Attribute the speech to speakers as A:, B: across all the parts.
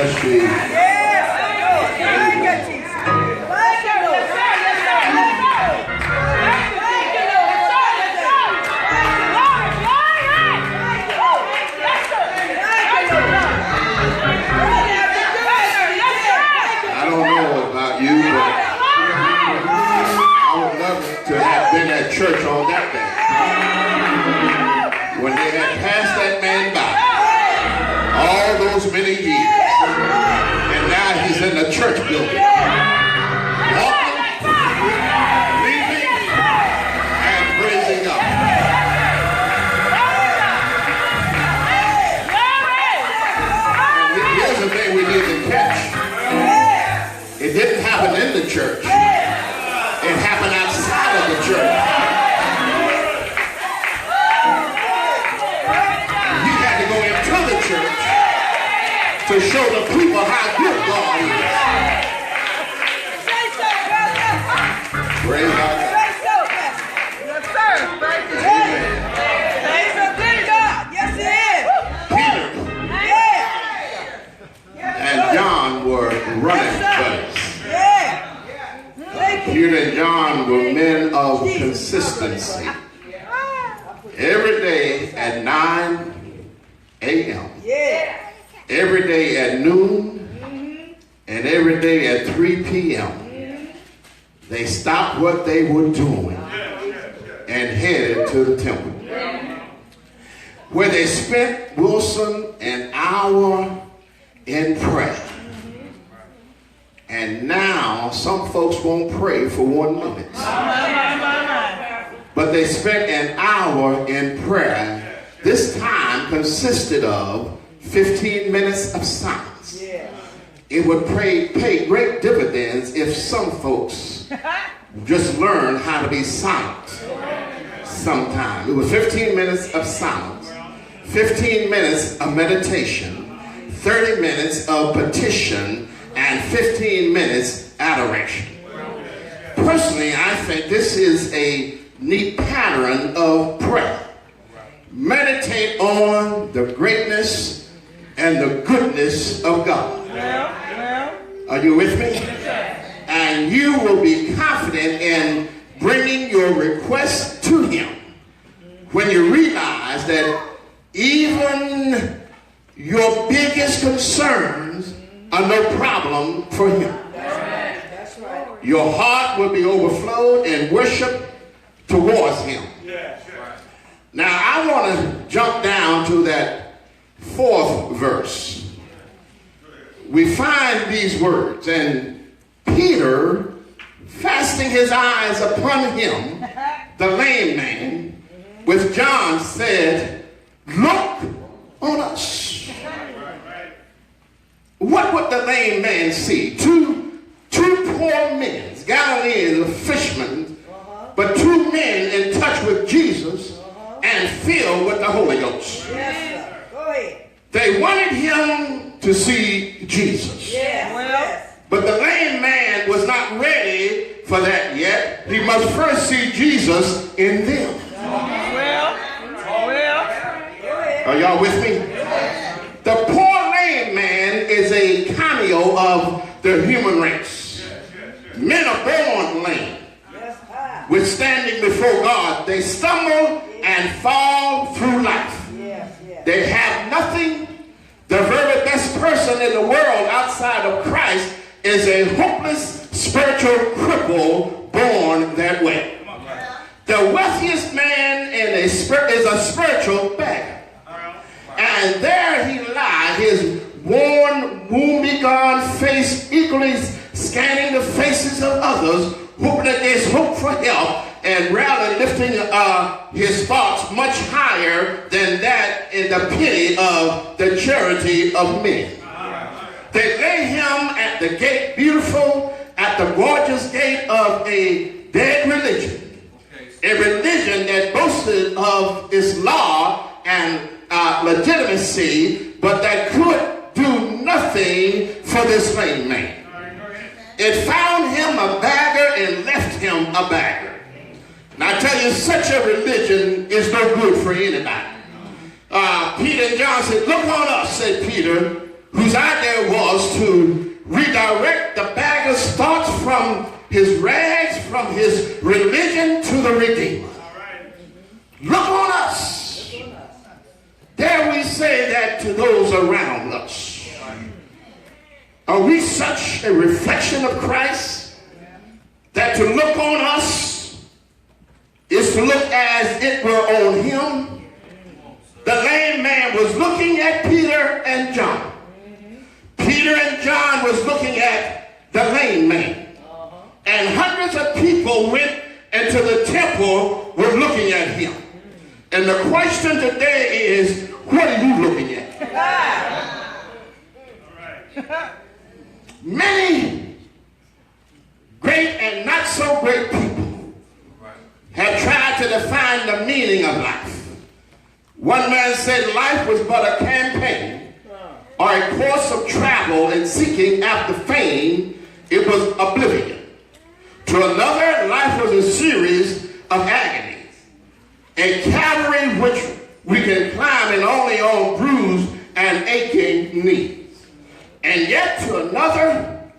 A: bless you. I don't know about you, but I would love to have been at church on that day when they had passed that man by all those many years, and now he's in the church building, walking, leaving, and praising God. And here's the thing we need to catch. It didn't happen in the church. It happened outside of the church. You had to go into the church to show the people how good God is. Praise God.
B: Yes, sir. Thank you. Praise the good God. Yes, it is.
A: Peter and John were running buddies. Peter and John were men of consistency. Every day at 9 a.m. Every day at noon, and every day at 3 p.m. They stopped what they were doing and headed to the temple, where they spent, Wilson, an hour in prayer. And now some folks won't pray for 1 minute. But they spent an hour in prayer. This time consisted of 15 minutes of silence. It would pay great dividends if some folks just learned how to be silent sometime. It was 15 minutes of silence, 15 minutes of meditation, 30 minutes of petition, and 15 minutes adoration. Personally, I think this is a neat pattern of prayer. Meditate on the greatness and the goodness of God. Are you with me? And you will be confident in bringing your request to him when you realize that even your biggest concerns are no problem for him.
B: That's right.
A: Your heart will be overflowed in worship towards him. Now I want to jump down to that 4th verse. We find these words, and Peter, fastening his eyes upon him, the lame man, with John said, "Look on us." What would the lame man see? Two poor men, Galilean fishermen, but 2 men in touch with Jesus and filled with the Holy Ghost.
B: Yes, sir. Go ahead.
A: They wanted him to see Jesus.
B: Yes.
A: But the lame man was not ready for that yet. He must first see Jesus in them. Are y'all with me? The poor lame man is a cameo of the human race. Men are born lame. With standing before God, they stumble and fall through life. They have nothing. The very best person in the world outside of Christ is a hopeless spiritual cripple born that way. The wealthiest man is a spiritual beggar. And there he lies, his worn, woe-begone face eagerly scanning the faces of others, hoping that there's hope for help, and rather lifting his thoughts much higher than that in the pity of the charity of men. They lay him at the gate, beautiful, at the gorgeous gate of a dead religion. A religion that boasted of its law and legitimacy, but that could do nothing for this lame man. It found him a beggar and left him a beggar. And I tell you, such a religion is no good for anybody. Peter and John said, "Look on us," said Peter. whose idea was to redirect the beggar's thoughts from his rags, from his religion to the Redeemer. Look on us. Dare we say that to those around us? Are we such a reflection of Christ that to look on us is to look as it were on him? The lame man was looking at Peter and John. Peter and John was looking at the lame man. And hundreds of people went into the temple were looking at him. And the question today is, what are you looking at? Many great and not so great people have tried to define the meaning of life. One man said life was but a campaign or a course of travel and seeking after fame. It was oblivion. To another, life was a series of agonies, a cavalry which we can climb and only on bruised and aching knees. And yet to another,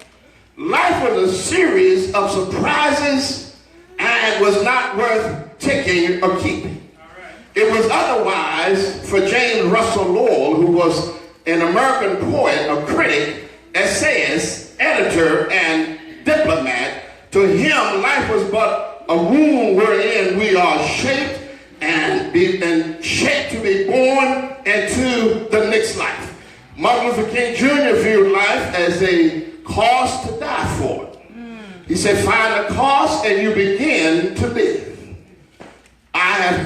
A: life was a series of surprises and was not worth taking or keeping. It was otherwise for James Russell Lowell, who was an American poet, a critic, essayist, editor, and diplomat. To him, life was but a womb wherein we are shaped and shaped to be born into the next life. Martin Luther King Jr. viewed life as a cause to die for. He said, find the cause and you begin to live. I have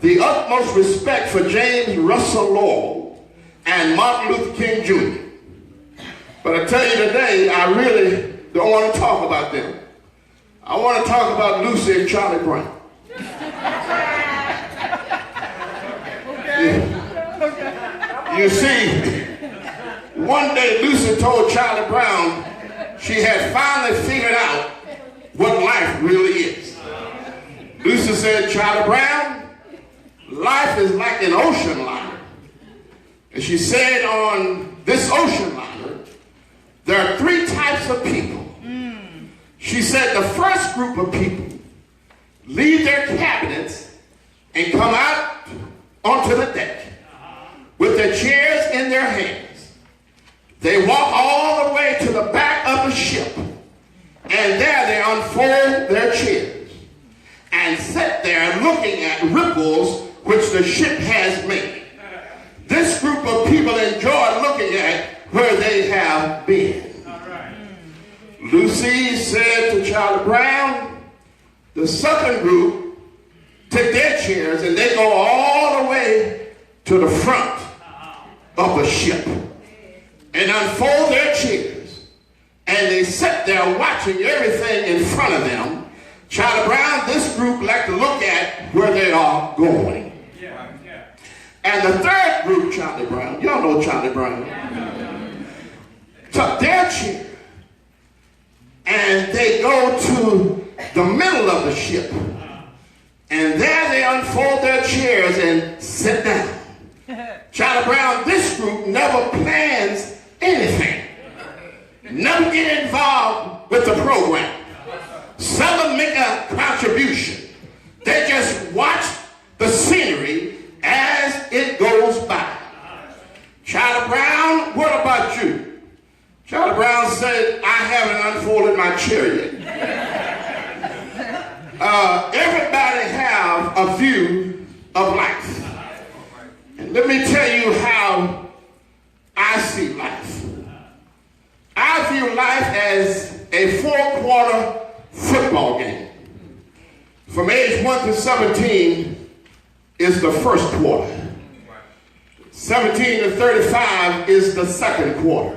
A: the utmost respect for James Russell Lowell and Martin Luther King Jr. But I tell you today, I really don't want to talk about them. I want to talk about Lucy and Charlie Brown. You see, one day Lucy told Charlie Brown she had finally figured out what life really is. Lucy said, Charlie Brown, life is like an ocean liner. And she said on this ocean liner, there are three types of people. She said the first group of people leave their cabinets and come out onto the deck with their chairs in their hands. They walk all the way to the back of the ship, and there they unfold their chairs and sit there looking at ripples which the ship has made. This group of people enjoy looking at where they have been. Lucy said to Charlie Brown, the second group take their chairs and they go all the way to the front of the ship and unfold their chairs, and they sit there watching everything in front of them. Charlie Brown, this group like to look at where they are going. And the third group, Charlie Brown, y'all know Charlie Brown, took their chair and they go to the middle of the ship, and there they unfold their chairs and sit down. Charlie Brown, this group never plans anything, never get involved with the program, seldom make a contribution. They just watch the scenery as it goes by. Charlie Brown, what about you? Charlie Brown said, I haven't unfolded my chair yet. Everybody have a view of life. And let me tell you how I see life. I view life as a 4-quarter football game. From age 1 to 17 is the first quarter. 17 to 35 is the second quarter.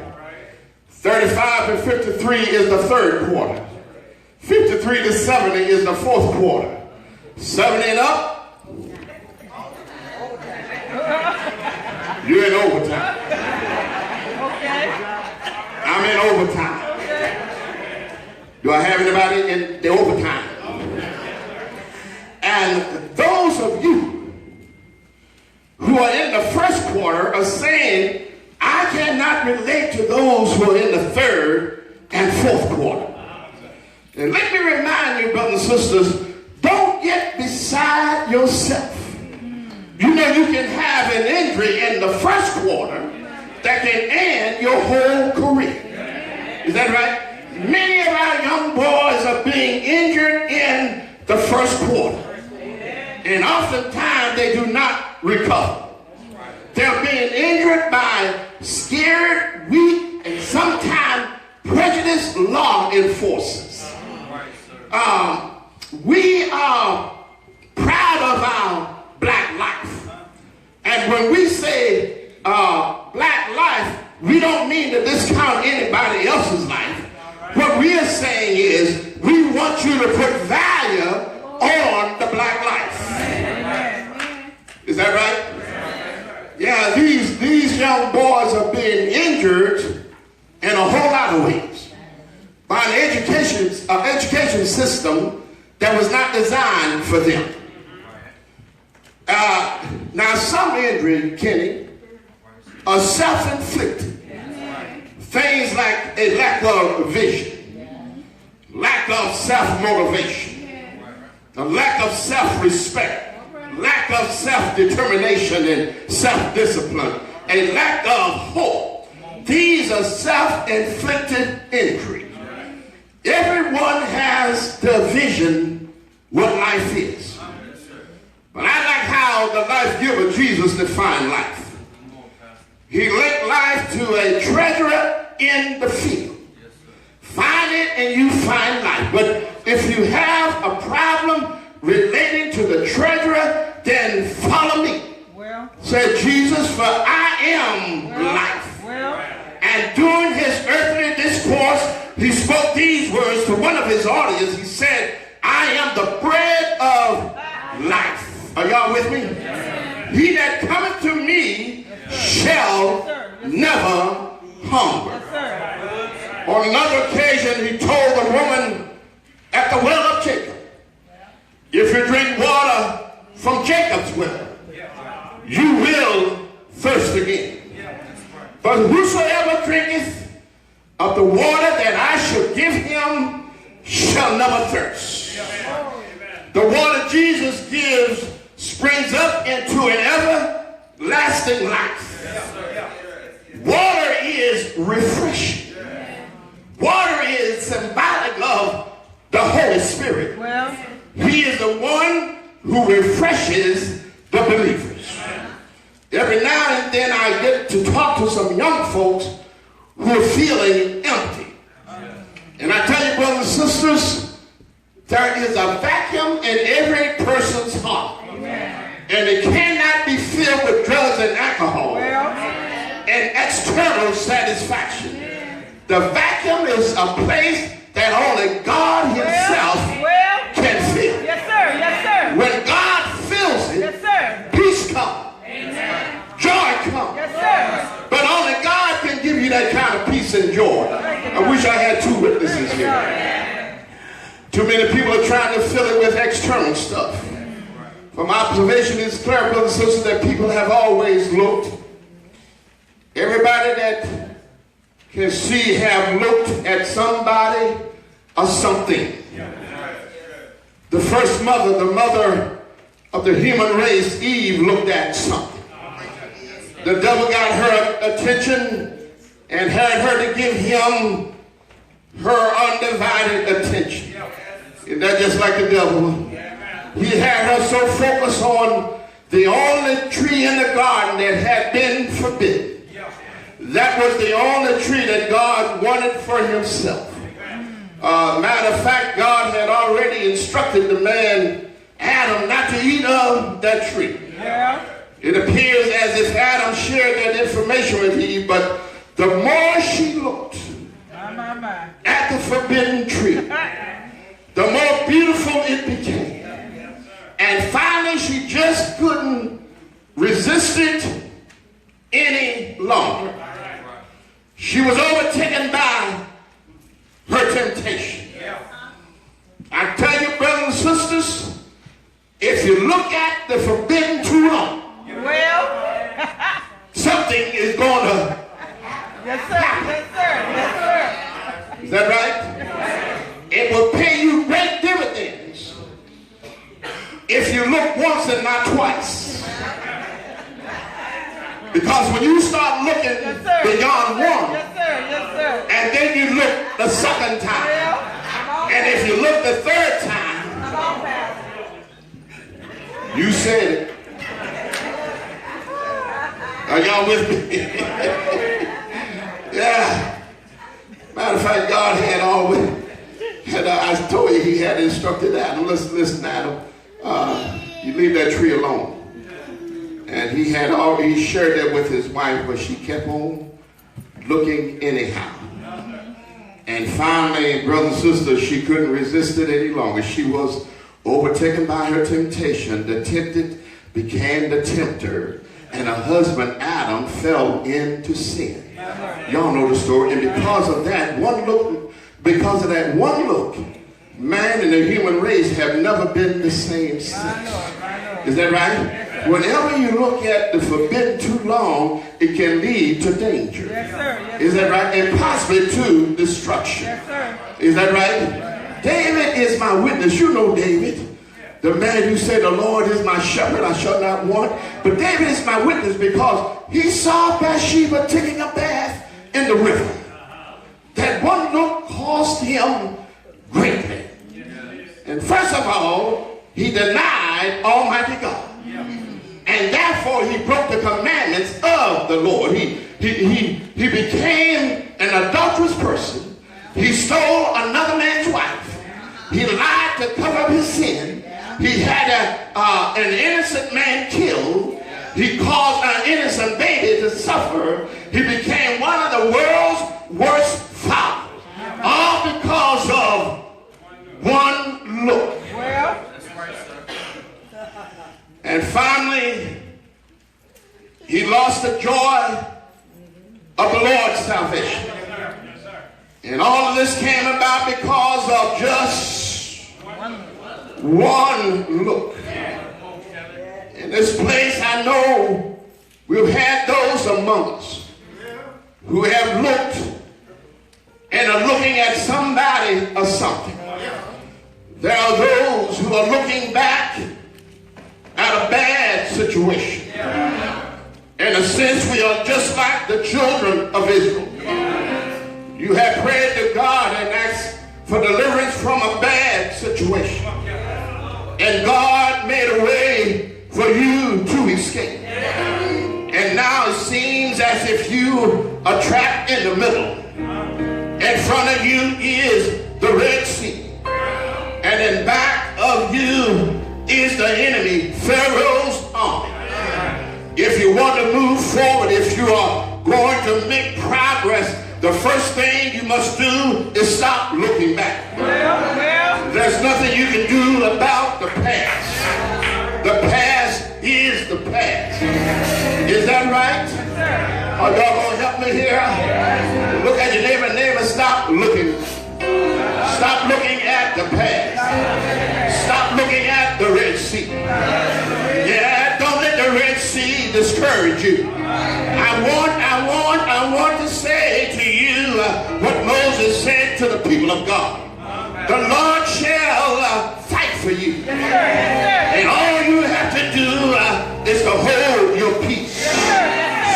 A: 35 to 53 is the third quarter. 53 to 70 is the fourth quarter. 70 and up, you're in overtime. I'm in overtime. Do I have anybody in the overtime? And those of you who are in the first quarter are saying, I cannot relate to those who are in the third and fourth quarter. And let me remind you, brothers and sisters, don't get beside yourself. You know you can have an injury in the first quarter that can end your whole career. Is that right? Many of our young boys are being injured in the first quarter. And oftentimes they do not recover. They're being injured by scared, weak, and sometimes prejudiced law enforcers. We are proud of our black life. And when we say black life, we don't mean to discount anybody else's life. What we are saying is we want you to put value on the black life. Is that right? Yeah, these young boys are being injured in a whole lot of ways by an education system that was not designed for them. Now, some injury, Kenny, are self-inflicted. Things like a lack of vision, lack of self-motivation, a lack of self-respect, lack of self-determination and self-discipline, a lack of hope. These are self-inflicted injuries. Everyone has the vision what life is. But I like how the life giver Jesus defined life. He linked life to a treasurer in the field. Find it and you find life. But if you have a problem relating to the treasurer, then follow me. Said Jesus, for I am life. And during his earthly discourse, he spoke these words to one of his audience. He said, I am the bread of life. Are y'all with me? He that cometh to me shall never hunger. On another occasion, he told the woman at the well of Jacob, if you drink water from Jacob's well, you will thirst again. But whosoever drinketh of the water that I shall give him shall never thirst. The water Jesus gives springs up into an everlasting life. Water is refreshing. Water is symbolic of the Holy Spirit. He is the one who refreshes the believers. Every now and then I get to talk to some young folks who are feeling empty. And I tell you, brothers and sisters, there is a vacuum in every person's heart. And it cannot be filled with drugs and alcohol and external satisfaction. The vacuum is a place that only God himself can fill.
B: Yes, sir. Yes, sir.
A: When God fills it,
B: Yes, sir.
A: peace comes. Joy comes.
B: Yes, sir.
A: But only God can give you that kind of peace and joy. I wish I had two witnesses here. Too many people are trying to fill it with external stuff. From observation, it's clear, brothers and sisters, that people have always looked. Everybody that can see have looked at somebody or something. The first mother, the mother of the human race, Eve, looked at something. The devil got her attention and had her to give him her undivided attention. Isn't that just like the devil? He had her so focused on the only tree in the garden that had been forbidden. That was the only tree that God wanted for himself. Matter of fact, God had already instructed the man, Adam, not to eat of that tree. It appears as if Adam shared that information with Eve, but the more she looked at the forbidden tree, the more beautiful it became. And finally, she just couldn't resist it any longer. She was overtaken by her temptation. I tell you, brothers and sisters, if you look at the forbidden too long, twice. Because when you start looking beyond one, and then you look the second time, and if you look the third time, you said it. Are y'all with me? Yeah. Matter of fact, God had always, I told you he had instructed Adam. Listen, Adam, you leave that tree alone. And he had already shared that with his wife, but she kept on looking anyhow. And finally, brothers and sisters, she couldn't resist it any longer. She was overtaken by her temptation. The tempted became the tempter, and her husband Adam fell into sin. Y'all know the story. And because of that one look, man and the human race have never been the same since. Is that right? Whenever you look at the forbidden too long, it can lead to danger. Yes, sir. Yes, is that right? And possibly to destruction. Yes, sir. Is that right? David is my witness. You know David. The man who said, the Lord is my shepherd, I shall not want. But David is my witness because he saw Bathsheba taking a bath in the river. That one look cost him greatly. And first of all, he denied Almighty God. And therefore he broke the commandments of the Lord. He became an adulterous person. He stole another man's wife. He lied to cover up his sin. He had an innocent man killed. He caused an innocent baby to suffer. He became one of the world's worst fathers. All because of one look. Well. And finally, he lost the joy of the Lord's salvation. And all of this came about because of just one look. In this place, I know we've had those among us who have looked and are looking at somebody or something. There are those who are looking back at a bad situation. In a sense, we are just like the children of Israel. You have prayed to God and asked for deliverance from a bad situation. And God made a way for you to escape. And now it seems as if you are trapped in the middle. In front of you is the Red Sea. And in back of you is the enemy, Pharaoh's army. If you want to move forward, if you are going to make progress, the first thing you must do is stop looking back. There's nothing you can do about the past. The past is the past. Is that right? Are y'all going to help me here? Look at your neighbor, stop looking. Stop looking at the past. Stop looking at the Red Sea. Yeah, don't let the Red Sea discourage you. I want to say to you what Moses said to the people of God. The Lord shall fight for you. And all you have to do is to hold your peace.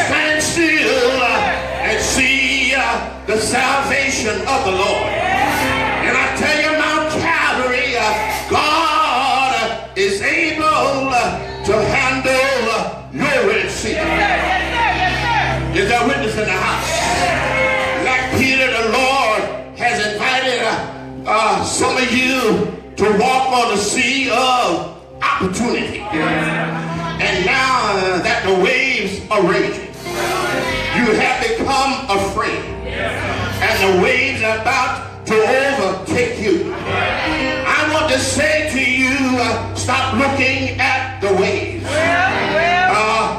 A: Stand still and see the salvation of the Lord. And I tell you, Mount Calvary, God is able to handle your Red Sea. Is there a witness in the house? Like Peter, the Lord has invited some of you to walk on the sea of opportunity. And now that the waves are raging, you have become afraid. And the waves are about to overtake you. I want to say to you, stop looking at the waves.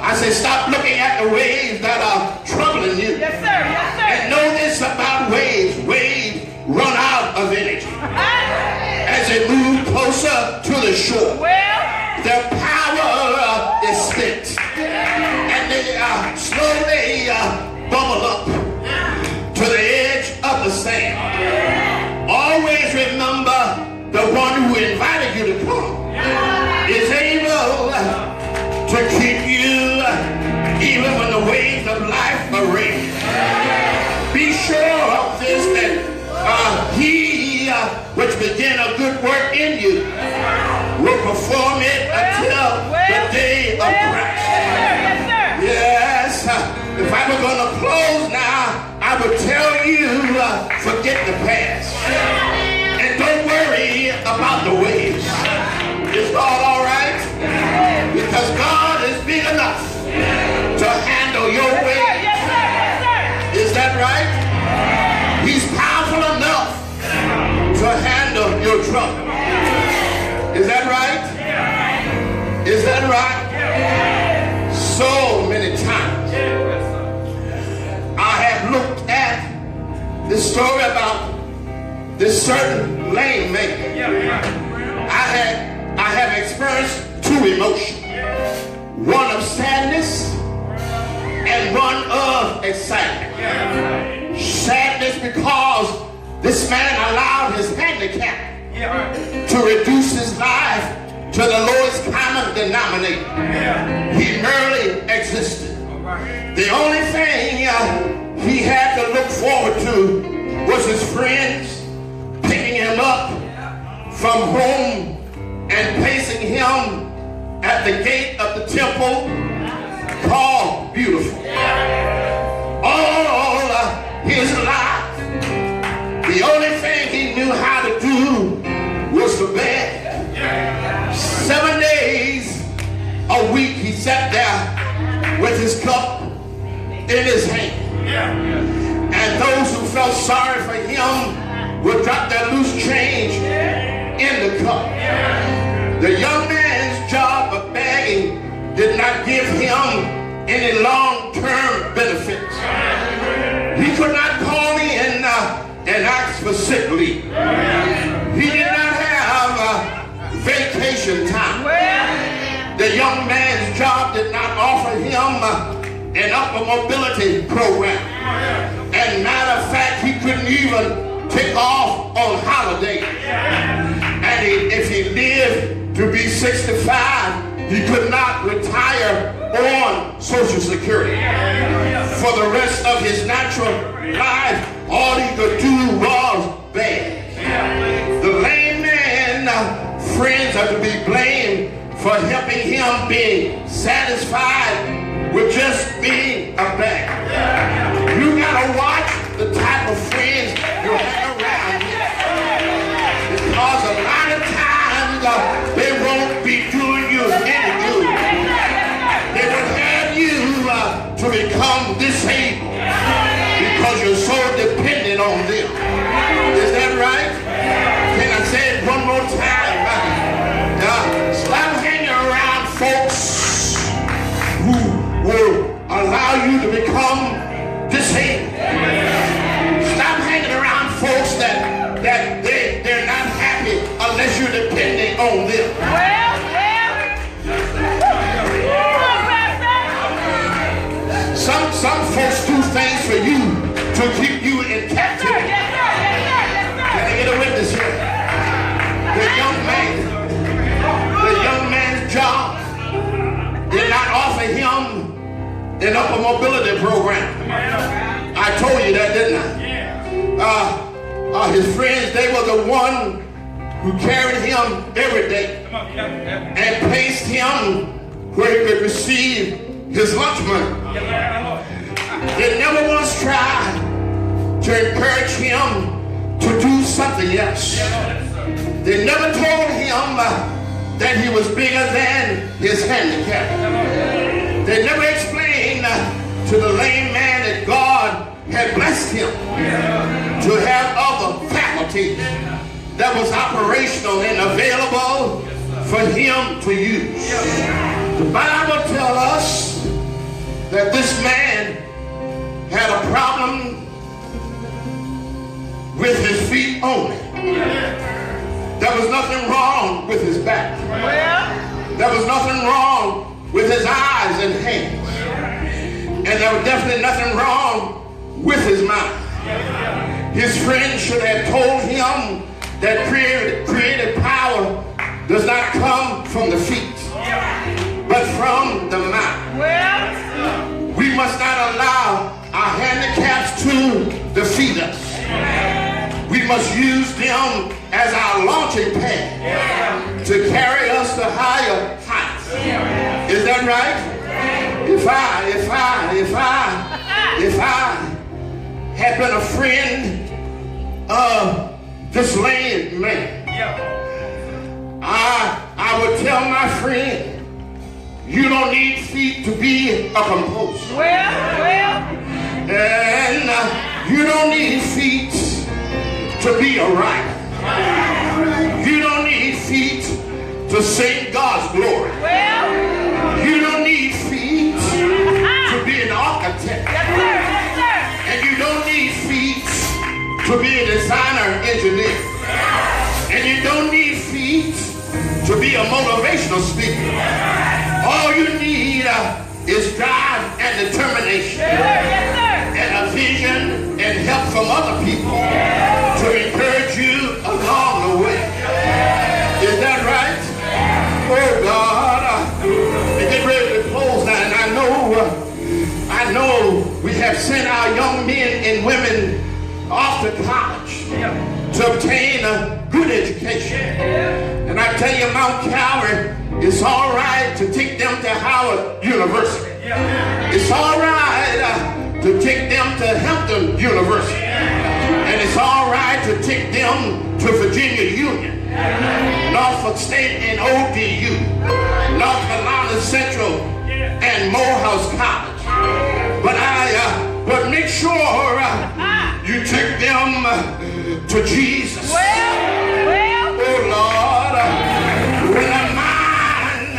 A: I say stop looking at the waves that are troubling you. Yes, sir. Yes, sir. And know this about waves. Waves run out of energy. As they move closer to the shore, their power is spent. And they slowly bubble up to the edge of the sand. Always remember the one who invited you to come is able to keep you even when the waves of life are raging. Be sure of this, that he which began a good work in you will perform it until the day of Christ. Yes, if I were going to close now, I would tell you, forget the past. And don't worry about the waves. It's all right? Because God is big enough to handle your waves. Is that right? He's powerful enough to handle your trouble. Is that right? Is that right? So many times I have looked at this story about this certain lame man. I have experienced two emotions. One of sadness and one of excitement. Sadness because this man allowed his handicap to reduce his life to the lowest common denominator. He merely existed. The only thing he had to look forward to was his friends picking him up from home and placing him at the gate of the temple called Beautiful. All his life, the only thing he knew how to do was to beg. 7 days a week he sat there with his cup in his hand. And those who felt sorry for him would drop their loose change in the cup. The young man's job of begging did not give him any long-term benefits. He could not call in and ask for sick leave. He did not have vacation time. The young man's job did not offer him an upper mobility program. And matter of fact, he couldn't even take off on holiday. And if he lived to be 65, he could not retire on Social Security. For the rest of his natural life, all he could do was beg. The lame man, friends are to be blamed for helping him being satisfied with just being a beggar. You gotta watch the type of friends you hang around with. Because a lot of times they won't be doing you any good. They will have you to become disabled because you're so dependent on them. Is that right? Can I say it one more time? Stop hanging around folks who will allow you to become disabled. Stop hanging around folks that they're not happy unless you're depending on them. Some folks do things for you to keep you in captivity. Can I get a witness here? The young man's job did not offer him an upper mobility program. I told you that, didn't I? His friends, they were the one who carried him every day and placed him where he could receive his lunch money. They never once tried to encourage him to do something else. They never told him that he was bigger than his handicap. They never explained to the lame man that God had blessed him to have other faculties that was operational and available for him to use. The Bible tells us that this man had a problem with his feet only. There was nothing wrong with his back. There was nothing wrong with his eyes and hands. And there was definitely nothing wrong with his mind. His friends should have told him that creative power does not come from the feet, but but from the mouth.
B: Well,
A: We must not allow our handicaps to defeat us. We must use them as our launching pad to carry us to higher heights. Is that right? If I had been a friend of this lame man, I would tell my friend, you don't need feet to be a composer. And you don't need feet to be a writer. You don't need feet to sing God's glory. You don't need feet to be an architect. And you don't need feet to be a designer engineer. And you don't need feet to be a motivational speaker. All you need is drive and determination and a vision and help from other people to encourage you along the way. Is that right? Oh God, they get ready to close now, and I know we have sent our young men and women off to college to obtain a good education. And I tell you, Mount Calvary, it's all right to take them to Howard University. It's all right to take them to Hampton University. And it's all right to take them to Virginia Union, Norfolk State and ODU, North Carolina Central and Morehouse College. But make sure you take them to Jesus. Oh Lord, when a mind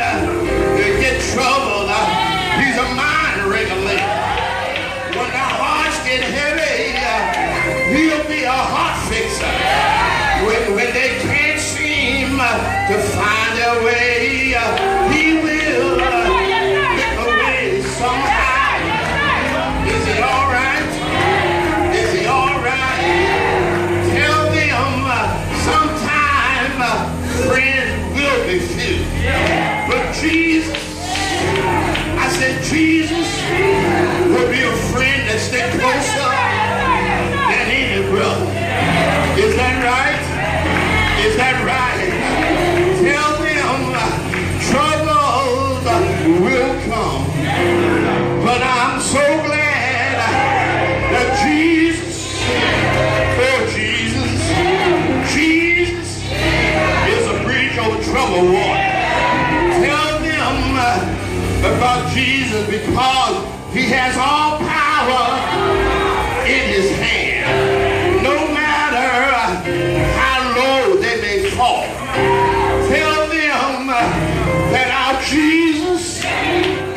A: get troubled, he's a mind regulator. When the hearts get heavy, he'll be a heart fixer. When they can't seem to find their way, he will make a way somehow. Is he all right? Is he all right? Tell them sometime friend will be few. But Jesus, I said Jesus will be a friend that sticks closer than any brother. Is that right? Is that right? Tell them troubles will come. But I'm so glad that Jesus, oh Jesus is a bridge over troubled water. Tell them about Jesus because he has all power in his hand. No matter how low they may fall. Tell them that our Jesus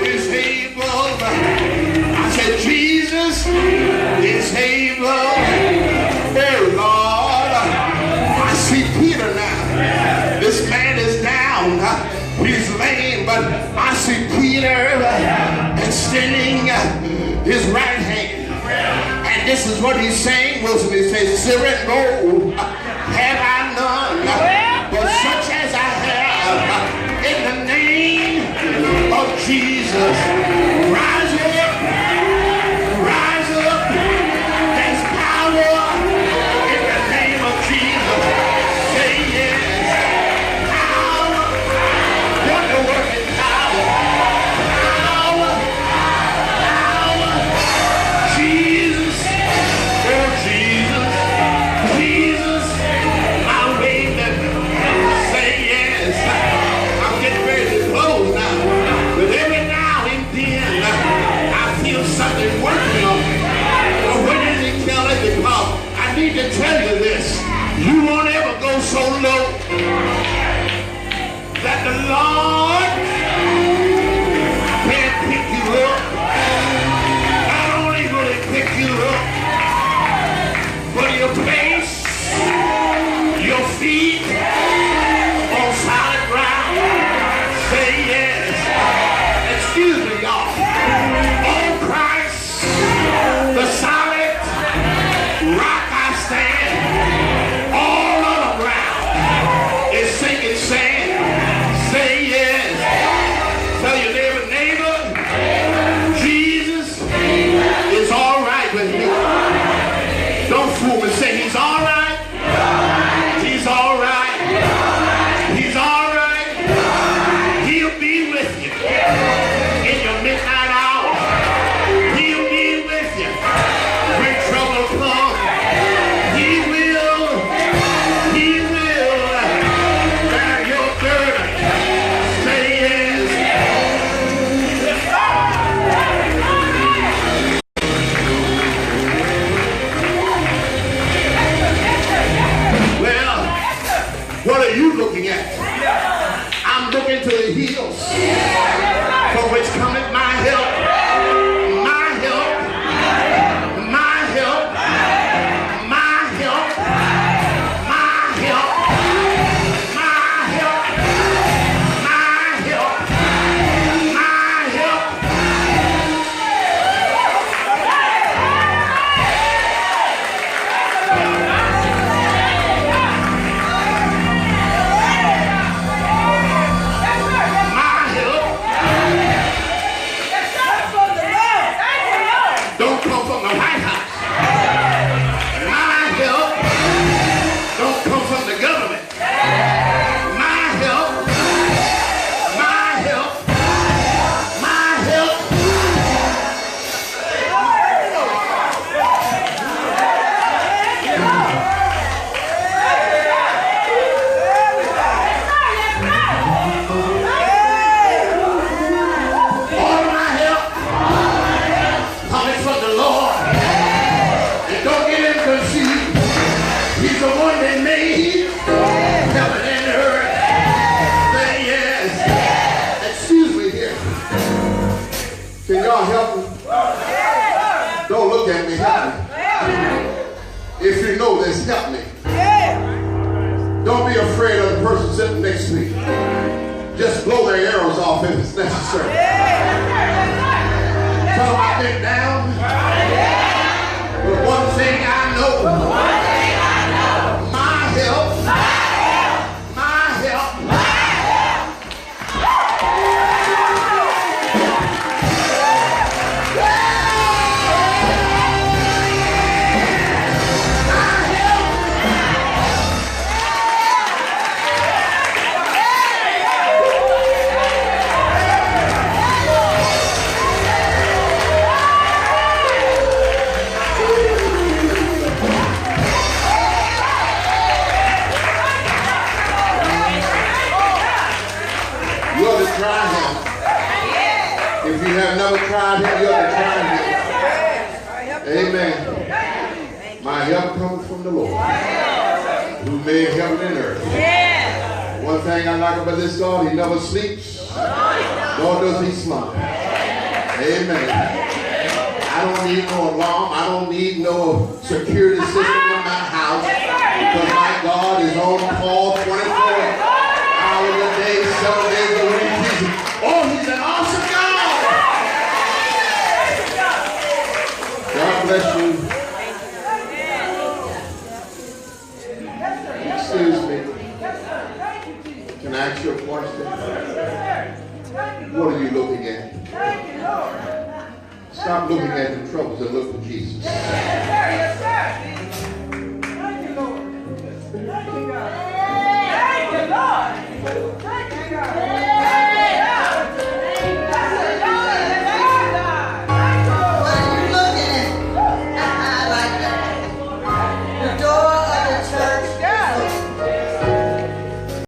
A: is able. I said Jesus is able. Oh Lord, I see Peter now. This man is down. He's lame, but I see Peter extending his right hand. And this is what he's saying, Wilson. He says, Cyrano, have I none, but such as I have, in the name of Jesus. Rise up, rise up. There's power in the name of Jesus. Say yes. Power, wonder-working power. Power, power. Jesus, oh Jesus, Jesus, I wave them. Say yes. I'm getting ready to close now. But every now and then, y'all help me? Don't look at me, help me. If you know this, help me. Don't be afraid of the person sitting next to you. Just blow their arrows off if it's necessary. Tell them I've been down. But one thing I know. My help. Try him. If you have never tried him, you have to try him. Amen. My help comes from the Lord, who made heaven and earth. One thing I like about this God, he never sleeps, nor does he slumber. Amen. I don't need no alarm. I don't need no security system in my house, because my God is on call 24 hours a day, 7 days a week. Oh, he's an awesome God. God bless you. Excuse me. Can I ask you a question? What are you looking at? Stop looking at the troubles and look for Jesus.
B: Yes, sir. Thank you, Lord. Thank you, God. Thank you, Lord.